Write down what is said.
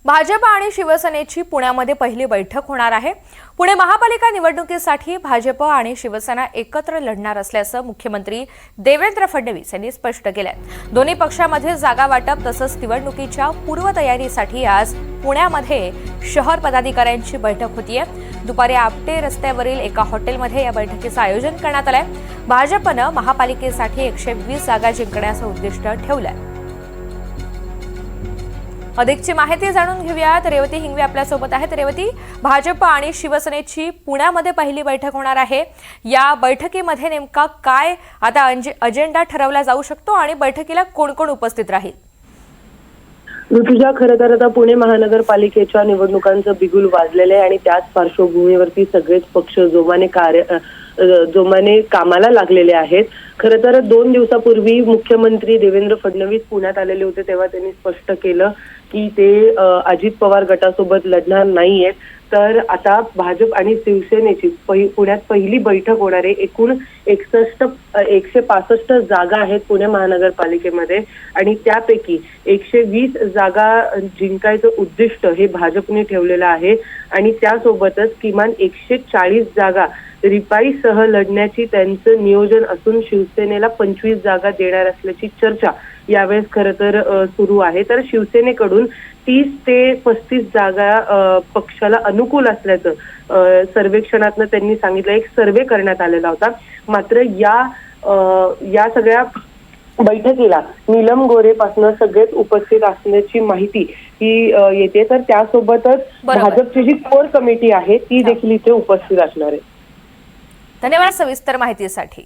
भाजप आणि शिवसेनेची पुण्यामध्ये पहिली बैठक होणार आहे। पुणे महापालिका निवडणुकीसाठी भाजप आणि शिवसेना एकत्र लढणार असल्याचं मुख्यमंत्री देवेंद्र फडणवीस यांनी स्पष्ट केलंय। दोन्ही पक्षांमध्ये जागा वाटप तसंच निवडणुकीच्या पूर्वतयारीसाठी आज पुण्यामध्ये शहर पदाधिकाऱ्यांची बैठक होतीये। दुपारी आपटे रस्त्यावरील एका हॉटेलमध्ये या बैठकीचं आयोजन करण्यात आलंय। भाजपनं महापालिकेसाठी 120 जागा जिंकण्याचं उद्दिष्ट ठेवलंय। अधिकची माहिती जाणून घेऊयात। रेवती हिंगवे आपल्यासोबत आहेत। रेवती, भाजप आणि शिवसेनेची पुण्यामध्ये पहिली बैठक होणार आहे। या बैठकीमध्ये नेमका काय आता अजेंडा ठरवला जाऊ शकतो आणि बैठकीला कोण कोण उपस्थित राहील? ऋतुजा, खरं तर आता पुणे महानगरपालिकेच्या निवडणुकांचं बिगुल वाजलेलं आहे आणि त्याच पार्श्वभूमीवरती सगळेच पक्ष जोमाने कामाला लागलेले आहेत। खरं तर 2 दिवसापूर्वी मुख्यमंत्री देवेंद्र फडणवीस पुण्यात आलेले होते, तेव्हा त्यांनी स्पष्ट केलं की ते अजित पवार गटासोबत लढणार नाहीयेत। तर आता भाजप आणि शिवसेनेची पुण्यात पहिली बैठक होणार आहे। एकूण 165 जागा आहेत पुणे महानगरपालिकेमध्ये आणि त्यापैकी 120 जागा जिंकायचं उद्दिष्ट हे भाजपने ठेवलेलं आहे आणि त्यासोबतच किमान 140 जागा रिपाईसह लढण्याची त्यांचं नियोजन असून शिवसेनेला 25 जागा देणार असल्याची चर्चा यावेळेस खरं तर सुरू आहे। तर शिवसेनेकडून 30 ते 35 जागा पक्षाला अनुकूल असल्याचं सर्वेक्षणातनं त्यांनी सांगितलं। एक सर्वे करण्यात आलेला होता। मात्र या सगळ्या बैठकीला नीलम गोरे पासून सगळेच उपस्थित असण्याची माहिती ही येते। तर त्यासोबतच भाजपची जी कोर कमिटी आहे ती देखील इथे उपस्थित असणार आहे। धन्यवाद सविस्तर माहितीसाठी।